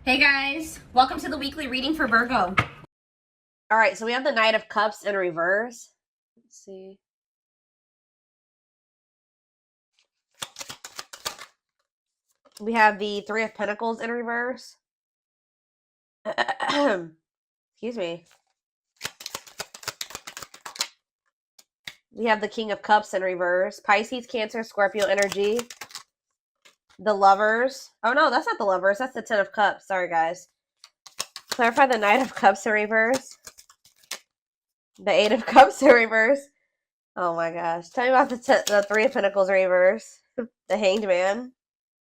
Hey guys, welcome to the weekly reading for Virgo. All right, so we have the Knight of Cups in reverse. Let's see. We have the Three of Pentacles in reverse. Excuse me. We have the King of Cups in reverse. Pisces, Cancer, Scorpio energy. The Lovers. Oh no, that's not the Lovers. That's the Ten of Cups. Sorry, guys. Clarify the Knight of Cups in reverse. The Eight of Cups in reverse. Oh my gosh. Tell me about the Three of Pentacles in reverse. The Hanged Man.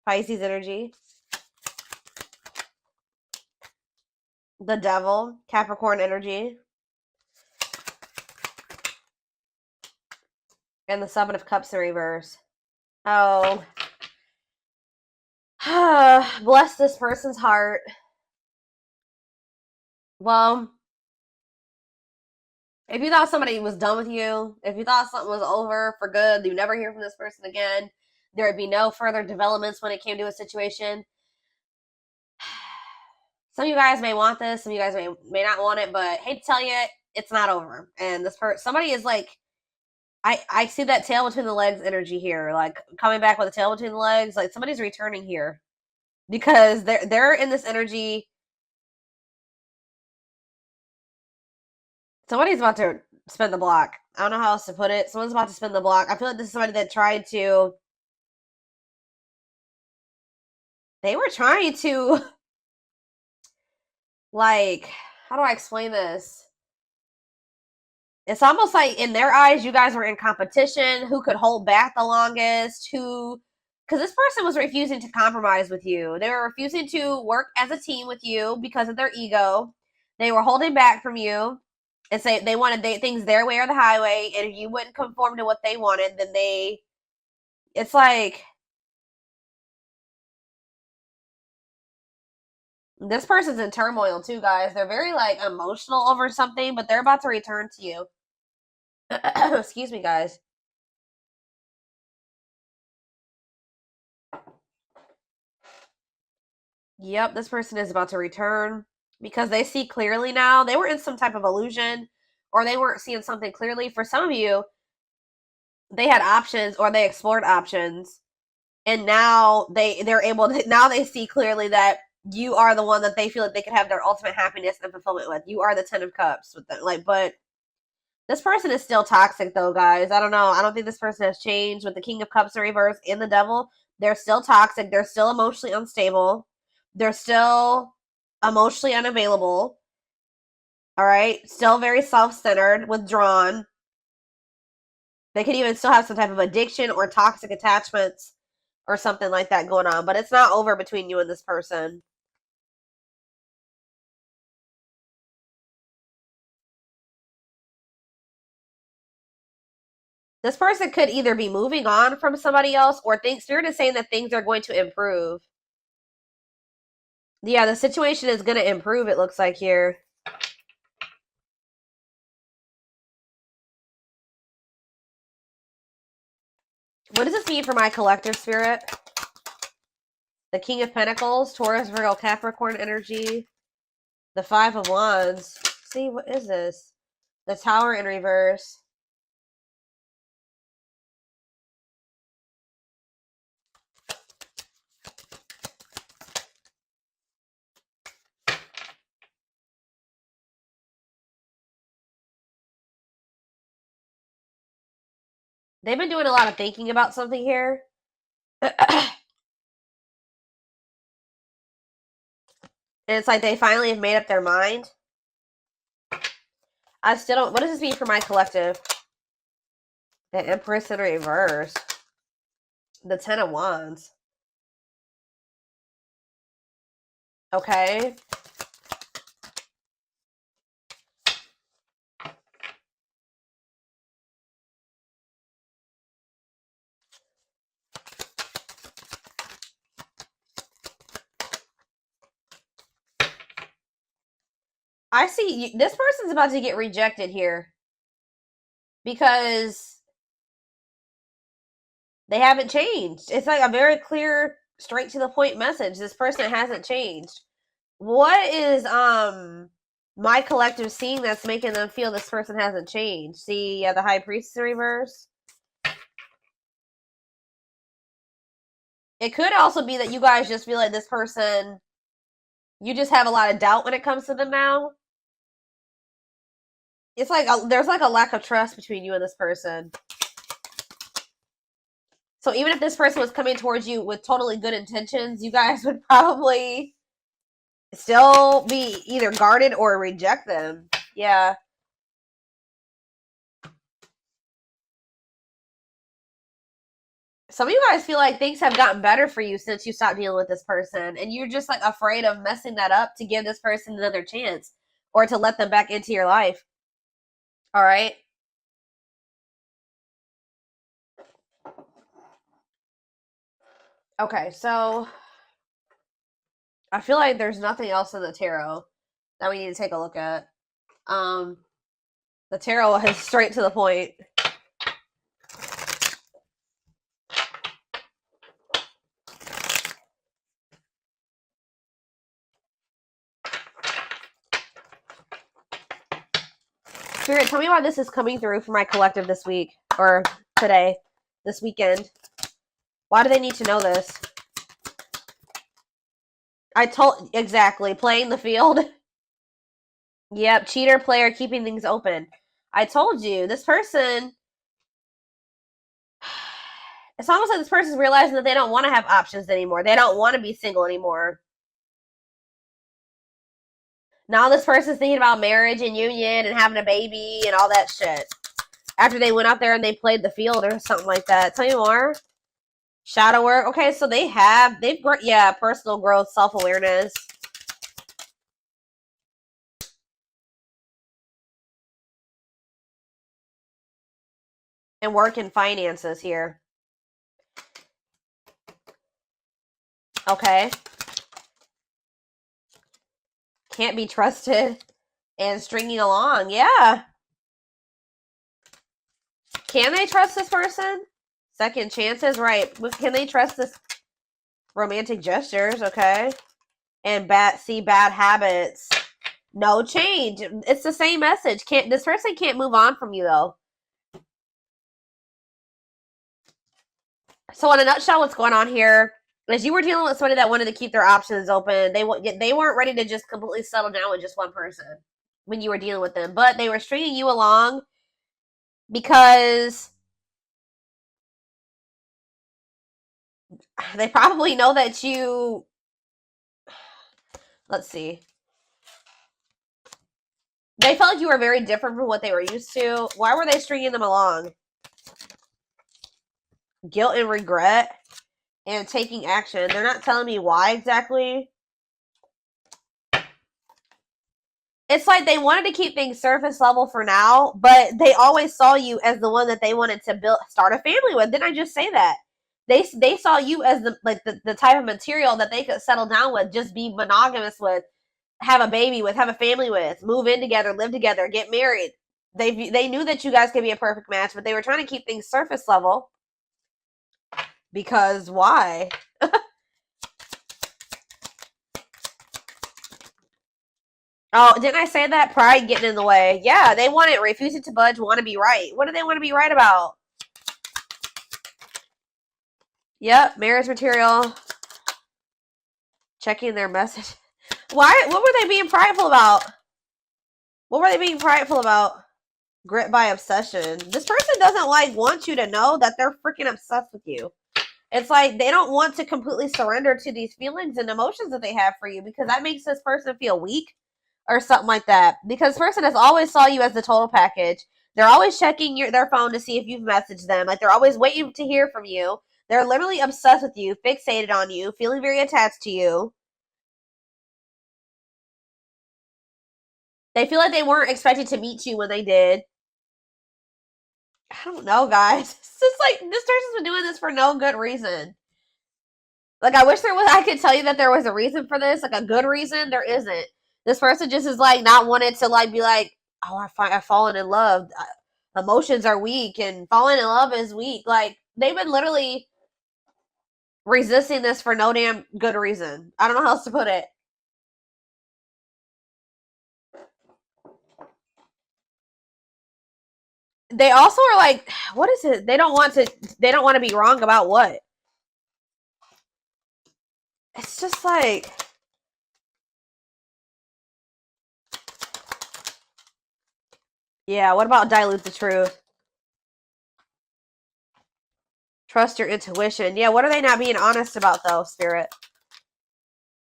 Pisces energy. The Devil. Capricorn energy. And the Seven of Cups in reverse. Oh. Bless this person's heart. Well, if you thought somebody was done with you, if you thought something was over for good, you never hear from this person again, there would be no further developments when it came to a situation. Some of you guys may want this, some of you guys may not want it, but hate to tell you, it's not over. And this somebody is like, I see that tail between the legs energy here, like coming back with a tail between the legs. Like somebody's returning here because they're in this energy. Somebody's about to spin the block. I don't know how else to put it. Someone's about to spin the block. I feel like this is somebody that tried to. They were trying to, like, how do I explain this? It's almost like in their eyes, you guys were in competition. Who could hold back the longest? Because this person was refusing to compromise with you. They were refusing to work as a team with you because of their ego. They were holding back from you and say they wanted things their way or the highway. And if you wouldn't conform to what they wanted, then it's like, this person's in turmoil too, guys. They're very like emotional over something, but they're about to return to you. Excuse me, guys. Yep, this person is about to return because they see clearly now. They were in some type of illusion or they weren't seeing something clearly. For some of you, they had options or they explored options. And now they're able to, now they see clearly that you are the one that they feel like they could have their ultimate happiness and fulfillment with. You are the Ten of Cups with them. Like, but this person is still toxic though, guys. I don't know. I don't think this person has changed with the King of Cups in reverse and the Devil. They're still toxic. They're still emotionally unstable. They're still emotionally unavailable. All right. Still very self-centered, withdrawn. They could even still have some type of addiction or toxic attachments or something like that going on. But it's not over between you and this person. This person could either be moving on from somebody else or Spirit is saying that things are going to improve. Yeah, the situation is going to improve, it looks like here. What does this mean for my collective spirit? The King of Pentacles, Taurus, Virgo, Capricorn energy. The Five of Wands. See, what is this? The Tower in reverse. They've been doing a lot of thinking about something here. And it's like they finally have made up their mind. I still don't. What does this mean for my collective? The Empress in reverse. The Ten of Wands. Okay. I see this person's about to get rejected here because they haven't changed. It's like a very clear, straight to the point message. This person hasn't changed. What is my collective seeing that's making them feel this person hasn't changed? See, yeah, the High Priestess in reverse. It could also be that you guys just feel like this person, you just have a lot of doubt when it comes to them now. It's like there's like a lack of trust between you and this person. So even if this person was coming towards you with totally good intentions, you guys would probably still be either guarded or reject them. Yeah. Some of you guys feel like things have gotten better for you since you stopped dealing with this person, and you're just like afraid of messing that up to give this person another chance or to let them back into your life. All right. Okay, so I feel like there's nothing else in the tarot that we need to take a look at. The tarot is straight to the point. Spirit, tell me why this is coming through for my collective this week, or today, this weekend. Why do they need to know this? Exactly, playing the field. Yep, cheater player keeping things open. I told you, this person, it's almost like this person's realizing that they don't want to have options anymore. They don't want to be single anymore. Now this person's thinking about marriage and union and having a baby and all that shit. After they went out there and they played the field or something like that. Tell me more. Shadow work. Okay, so they've personal growth, self-awareness. And work and finances here. Okay. Can't be trusted. And stringing along. Yeah. Can they trust this person? Second chances, right. Can they trust this? Romantic gestures, okay. And bad habits. No change. It's the same message. This person can't move on from you, though. So in a nutshell, what's going on here is you were dealing with somebody that wanted to keep their options open. They weren't ready to just completely settle down with just one person when you were dealing with them. But they were stringing you along because they probably know that you... Let's see. They felt like you were very different from what they were used to. Why were they stringing them along? Guilt and regret and taking action. They're not telling me why exactly. It's like they wanted to keep things surface level for now, but they always saw you as the one that they wanted to start a family with. Didn't I just say that? They saw you as the type of material that they could settle down with, just be monogamous with, have a baby with, have a family with, move in together, live together, get married. They knew that you guys could be a perfect match, but they were trying to keep things surface level. Because why? Oh, didn't I say that? Pride getting in the way. Yeah, they want it. Refusing to budge, want to be right. What do they want to be right about? Yep, marriage material. Checking their message. Why? What were they being prideful about? What were they being prideful about? Grit by obsession. This person doesn't want you to know that they're freaking obsessed with you. It's like they don't want to completely surrender to these feelings and emotions that they have for you, because that makes this person feel weak or something like that. Because this person has always saw you as the total package. They're always checking their phone to see if you've messaged them. Like, they're always waiting to hear from you. They're literally obsessed with you, fixated on you, feeling very attached to you. They feel like they weren't expected to meet you when they did. I don't know, guys. It's just like this person's been doing this for no good reason. Like, I wish I could tell you that there was a reason for this, like a good reason. There isn't. This person just is like not wanted to be like, oh, I've fallen in love. Emotions are weak, and falling in love is weak. Like, they've been literally resisting this for no damn good reason. I don't know how else to put it. They also are like, what is it? They don't want to be wrong about what? It's just like, yeah, what about dilute the truth? Trust your intuition. Yeah, what are they not being honest about though, Spirit?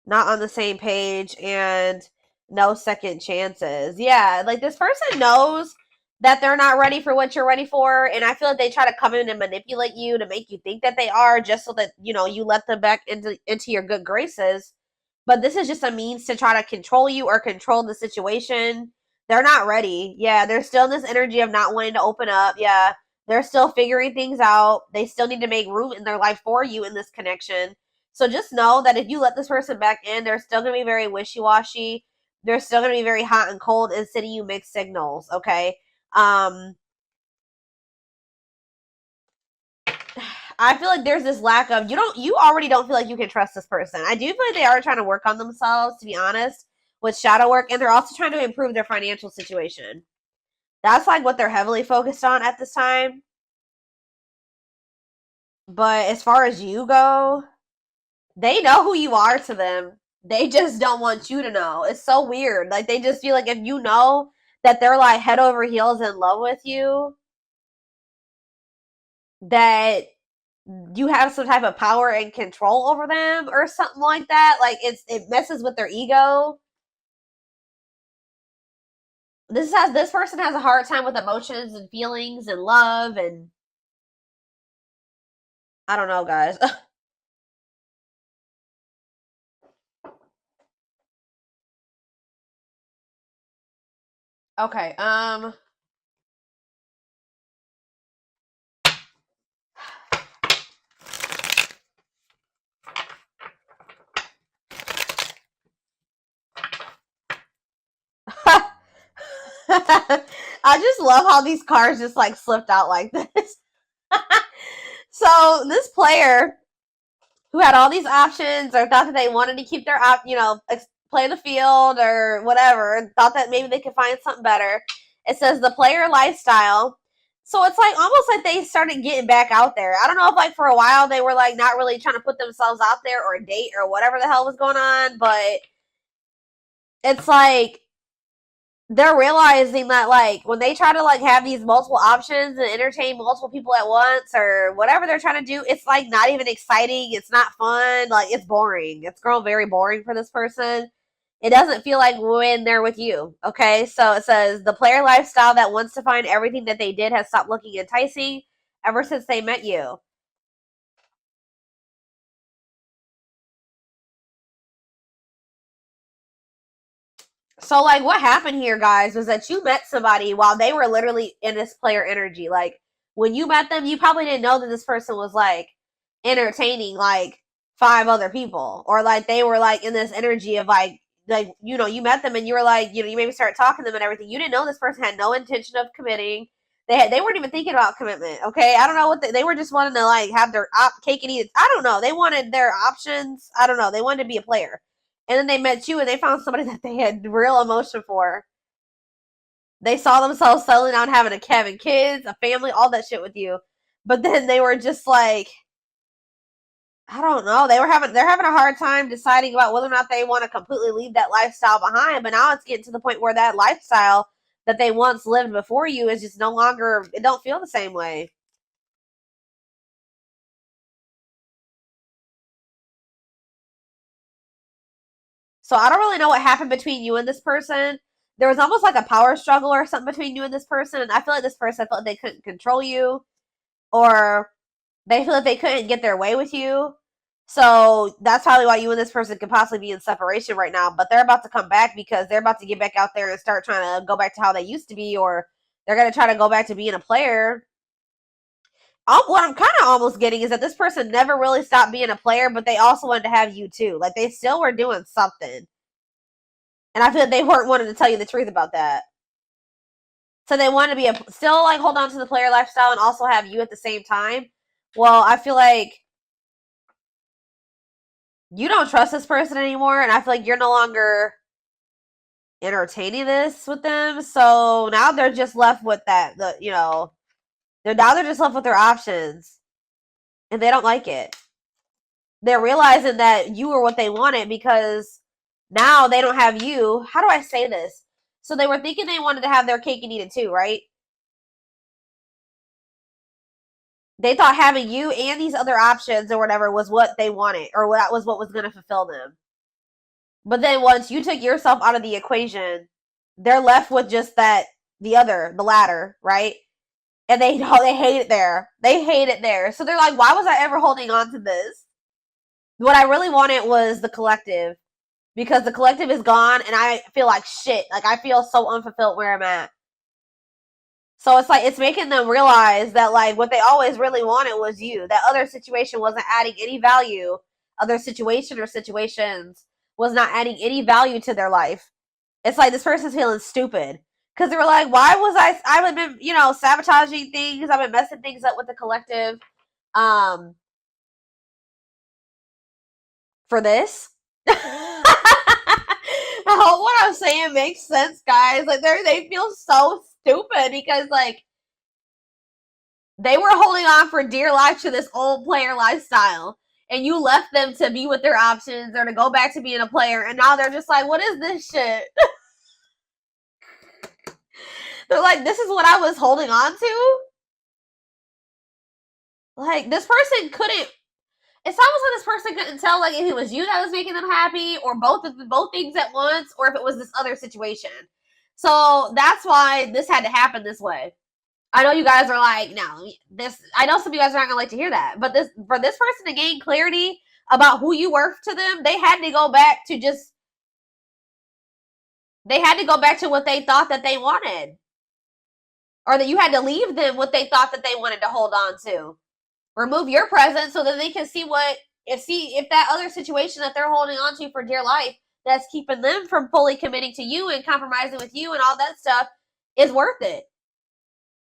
Not on the same page and no second chances. Yeah, like this person knows that they're not ready for what you're ready for, and I feel like they try to come in and manipulate you to make you think that they are, just so that, you know, you let them back into your good graces. But this is just a means to try to control you or control the situation. They're not ready. Yeah, they're still in this energy of not wanting to open up. Yeah, they're still figuring things out. They still need to make room in their life for you in this connection. So just know that if you let this person back in, they're still going to be very wishy-washy. They're still going to be very hot and cold and sending you mixed signals, okay? I feel like there's this lack of, you already don't feel like you can trust this person. I do feel like they are trying to work on themselves, to be honest, with shadow work, and they're also trying to improve their financial situation. That's like what they're heavily focused on at this time. But as far as you go, they know who you are to them. They just don't want you to know. It's so weird. Like, they just feel like if you know that they're like head over heels in love with you, that you have some type of power and control over them or something like that. Like, it messes with their ego. This person has a hard time with emotions and feelings and love, and I don't know, guys. Okay, I just love how these cards just like slipped out like this. So this player who had all these options, or thought that they wanted to keep their play the field or whatever, and thought that maybe they could find something better. It says the player lifestyle. So it's like almost like they started getting back out there. I don't know if like for a while they were like not really trying to put themselves out there or date or whatever the hell was going on, but it's like they're realizing that like when they try to like have these multiple options and entertain multiple people at once or whatever they're trying to do, it's like not even exciting. It's not fun. Like, it's boring. It's grown very boring for this person. It doesn't feel like when they're with you. Okay, so it says the player lifestyle that wants to find everything that they did has stopped looking enticing ever since they met you. So, like, what happened here, guys, was that you met somebody while they were literally in this player energy. Like, when you met them, you probably didn't know that this person was, like, entertaining, like, 5 other people. Or, like, they were, like, in this energy of, like, you know, you met them and you were, like, you know, you maybe started talking to them and everything. You didn't know this person had no intention of committing. They weren't even thinking about commitment, okay? I don't know what they were just wanting to, like, have their cake and eat it. I don't know. They wanted their options. I don't know. They wanted to be a player. And then they met you and they found somebody that they had real emotion for. They saw themselves settling down, having having kids, a family, all that shit with you. But then they were just like, I don't know. They're having a hard time deciding about whether or not they want to completely leave that lifestyle behind. But now it's getting to the point where that lifestyle that they once lived before you is just no longer, it don't feel the same way. So I don't really know what happened between you and this person. There was almost like a power struggle or something between you and this person. And I feel like this person felt like they couldn't control you, or they feel like they couldn't get their way with you. So that's probably why you and this person could possibly be in separation right now. But they're about to come back because they're about to get back out there and start trying to go back to how they used to be, or they're going to try to go back to being a player. What I'm kind of almost getting is that this person never really stopped being a player, but they also wanted to have you too. Like, they still were doing something. And I feel like they weren't wanting to tell you the truth about that. So they want to be still like hold on to the player lifestyle and also have you at the same time. Well, I feel like you don't trust this person anymore, and I feel like you're no longer entertaining this with them. So now they're just left with that, Now they're just left with their options. And they don't like it. They're realizing that you were what they wanted because now they don't have you. How do I say this? So they were thinking they wanted to have their cake and eat it too, right? They thought having you and these other options or whatever was what they wanted, or that was what was going to fulfill them. But then once you took yourself out of the equation, they're left with just the latter, right? And they hate it there. They hate it there. So they're like, why was I ever holding on to this? What I really wanted was the collective, because the collective is gone and I feel like shit. Like, I feel so unfulfilled where I'm at. So it's like, it's making them realize that, like, what they always really wanted was you. That other situation wasn't adding any value. Other situation or situations was not adding any value to their life. It's like this person's feeling stupid. Because they were like, why was I've been, sabotaging things. I've been messing things up with the collective. For this. I hope what I'm saying makes sense, guys. Like, they feel so stupid because, like, they were holding on for dear life to this old player lifestyle, and you left them to be with their options or to go back to being a player, and now they're just like, what is this shit? They're like, this is what I was holding on to? Like, this person couldn't. It's almost like this person couldn't tell, like, if it was you that was making them happy, or both things at once, or if it was this other situation. So that's why this had to happen this way. I know you guys are like, no, this. I know some of you guys are not gonna like to hear that, but for this person to gain clarity about who you were to them, they had to go back to what they thought that they wanted, or that you had to leave them what they thought that they wanted to hold on to. Remove your presence so that they can see if that other situation that they're holding on to for dear life that's keeping them from fully committing to you and compromising with you and all that stuff is worth it.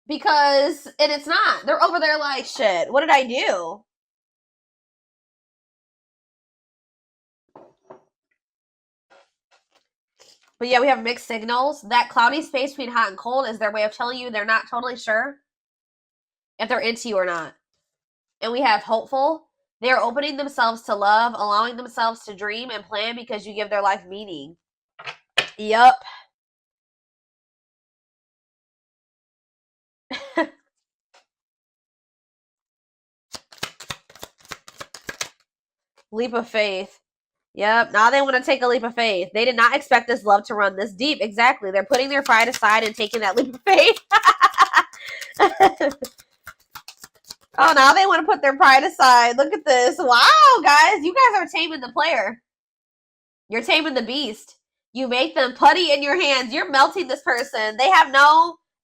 And it's not. They're over there like, shit, what did I do? But yeah, we have mixed signals. That cloudy space between hot and cold is their way of telling you they're not totally sure if they're into you or not. And we have hopeful. They are opening themselves to love, allowing themselves to dream and plan because you give their life meaning. Yup. Leap of faith. Yep. Now they want to take a leap of faith. They did not expect this love to run this deep. Exactly. They're putting their pride aside and taking that leap of faith. Oh, now they want to put their pride aside. Look at this. Wow, guys. You guys are taming the player. You're taming the beast. You make them putty in your hands. You're melting this person. They have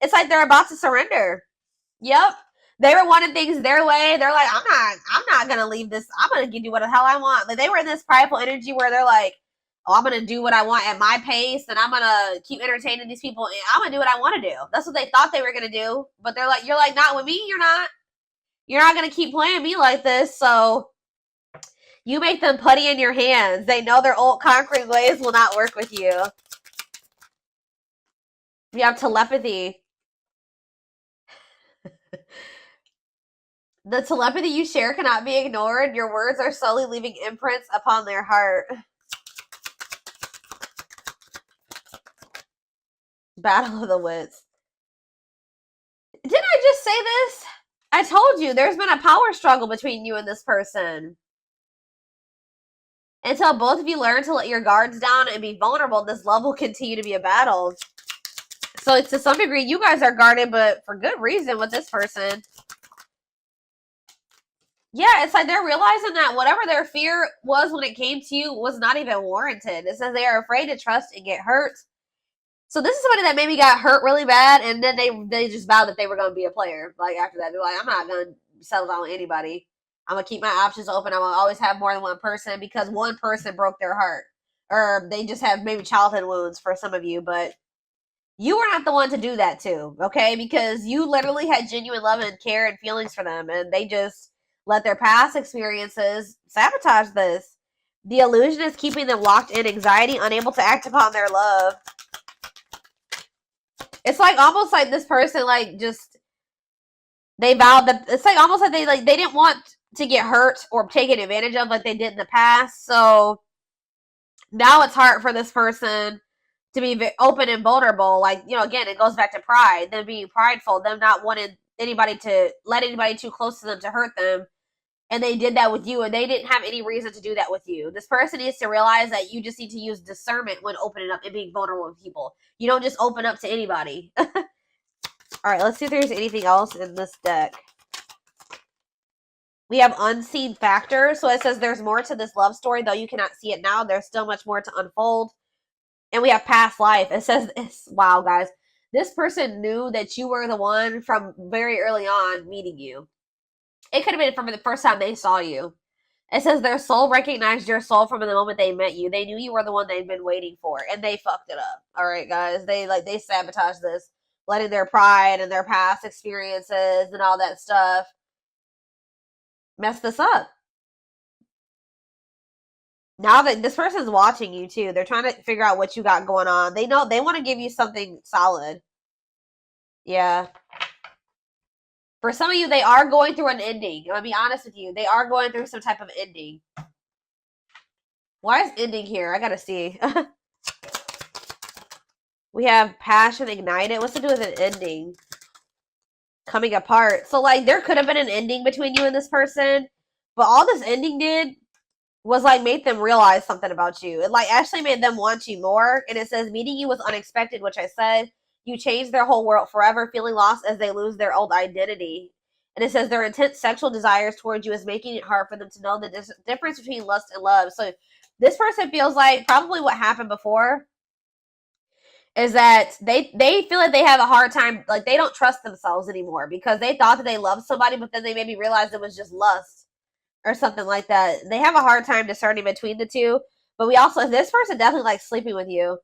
it's like they're about to surrender. Yep. They were wanting things their way. They're like, I'm not going to leave this. I'm going to give you what the hell I want. Like, they were in this prideful energy where they're like, oh, I'm going to do what I want at my pace, and I'm going to keep entertaining these people, and I'm going to do what I want to do. That's what they thought they were going to do. But you're like, not with me, you're not. You're not going to keep playing me like this, so you make them putty in your hands. They know their old conquering ways will not work with you. We have telepathy. The telepathy you share cannot be ignored. Your words are slowly leaving imprints upon their heart. Battle of the wits. Didn't I just say this? I told you, there's been a power struggle between you and this person. Until both of you learn to let your guards down and be vulnerable, this love will continue to be a battle. So to some degree, you guys are guarded, but for good reason with this person. Yeah, it's like they're realizing that whatever their fear was when it came to you was not even warranted. It says they are afraid to trust and get hurt. So this is somebody that maybe got hurt really bad, and then they just vowed that they were going to be a player. Like, after that, they're like, I'm not going to settle down with anybody. I'm going to keep my options open. I'm going to always have more than one person because one person broke their heart. Or they just have maybe childhood wounds for some of you, but you were not the one to do that to, okay? Because you literally had genuine love and care and feelings for them, and they just let their past experiences sabotage this. The illusion is keeping them locked in anxiety, unable to act upon their love. It's like almost like this person, like, just, They vowed that it's like almost like they didn't want to get hurt or taken advantage of like they did in the past. So now it's hard for this person to be open and vulnerable. Like, you know, again, it goes back to pride, them being prideful, them not wanting anybody to let anybody too close to them to hurt them. And they did that with you, and they didn't have any reason to do that with you. This person needs to realize that you just need to use discernment when opening up and being vulnerable with people. You don't just open up to anybody. All right, let's see if there's anything else in this deck. We have unseen factors. So it says there's more to this love story, though you cannot see it now. There's still much more to unfold. And we have past life. It says, wow, guys. This person knew that you were the one from very early on meeting you. It could have been from the first time they saw you. It says their soul recognized your soul from the moment they met you. They knew you were the one they'd been waiting for, and they fucked it up. All right, guys. They sabotaged this, letting their pride and their past experiences and all that stuff mess this up. Now that this person's watching you too, they're trying to figure out what you got going on. They know they want to give you something solid. Yeah. For some of you, they are going through an ending. I'll be honest with you. They are going through some type of ending. Why is ending here? I gotta see. We have passion ignited. What's to do with an ending? Coming apart. So, like, there could have been an ending between you and this person. But all this ending did was, like, made them realize something about you. It, like, actually made them want you more. And it says, meeting you was unexpected, which I said. You change their whole world forever, feeling lost as they lose their old identity. And it says their intense sexual desires towards you is making it hard for them to know the difference between lust and love. So this person feels like probably what happened before is that they feel like they have a hard time, like they don't trust themselves anymore because they thought that they loved somebody, but then they maybe realized it was just lust or something like that. They have a hard time discerning between the two. But we also, this person definitely likes sleeping with you.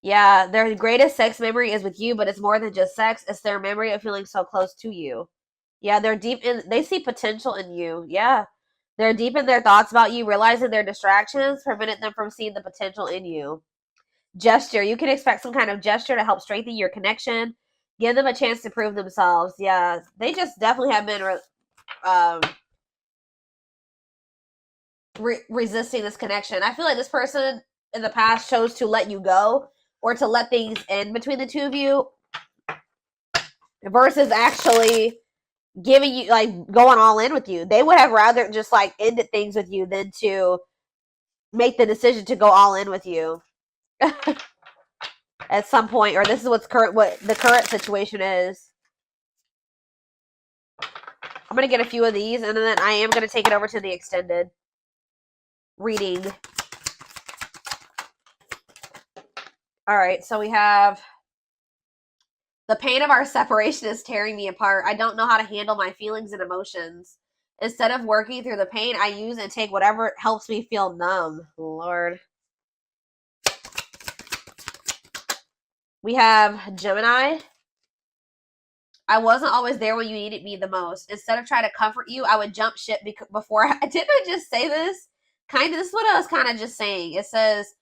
Yeah, their greatest sex memory is with you, but it's more than just sex. It's their memory of feeling so close to you. Yeah, they're deep in, they see potential in you. Yeah. They're deep in their thoughts about you, realizing their distractions prevented them from seeing the potential in you. Gesture. You can expect some kind of gesture to help strengthen your connection. Give them a chance to prove themselves. Yeah, they just definitely have been resisting this connection. I feel like this person in the past chose to let you go or to let things end between the two of you versus actually giving you, like, going all in with you. They would have rather just, like, ended things with you than to make the decision to go all in with you at some point, or this is what the current situation is. I'm going to get a few of these, and then I am going to take it over to the extended reading. All right, so we have the pain of our separation is tearing me apart. I don't know how to handle my feelings and emotions. Instead of working through the pain, I use and take whatever helps me feel numb. Lord. We have Gemini. I wasn't always there when you needed me the most. Instead of trying to comfort you, I would jump ship before. Didn't I just say this? This is what I was kind of just saying. It says,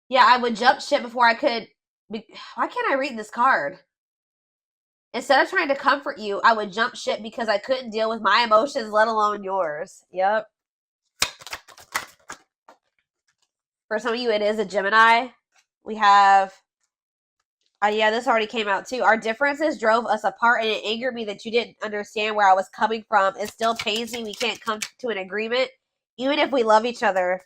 yeah, I would jump ship before I could. Why can't I read this card? Instead of trying to comfort you, I would jump ship because I couldn't deal with my emotions, let alone yours. Yep. For some of you, it is a Gemini. We have, yeah, this already came out too. Our differences drove us apart, and it angered me that you didn't understand where I was coming from. It still pains me we can't come to an agreement, even if we love each other.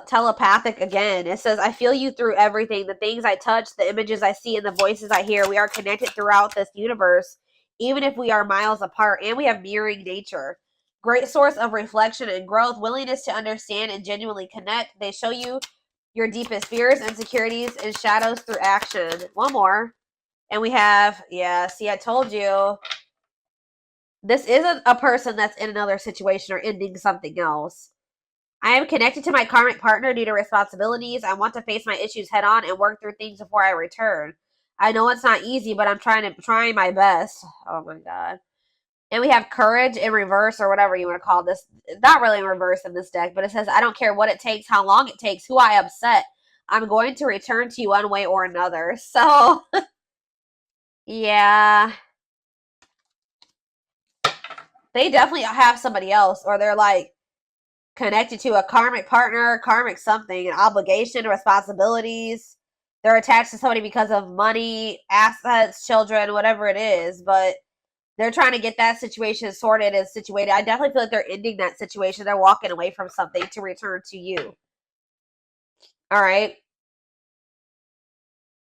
Telepathic again. It says, I feel you through everything. The things I touch, the images I see, and the voices I hear. We are connected throughout this universe, even if we are miles apart, and we have mirroring nature. Great source of reflection and growth, willingness to understand and genuinely connect. They show you your deepest fears, insecurities, and shadows through action. One more. And we have, yeah, see, I told you. This isn't a person that's in another situation or ending something else. I am connected to my karmic partner due to responsibilities. I want to face my issues head on and work through things before I return. I know it's not easy, but I'm trying my best. Oh my God. And we have courage in reverse, or whatever you want to call this. Not really in reverse in this deck, but it says, I don't care what it takes, how long it takes, who I upset. I'm going to return to you one way or another. So, yeah. They definitely have somebody else, or they're like connected to a karmic partner, karmic something, an obligation, responsibilities. They're attached to somebody because of money, assets, children, whatever it is, but they're trying to get that situation sorted and situated. I definitely feel like they're ending that situation. They're walking away from something to return to you. All right.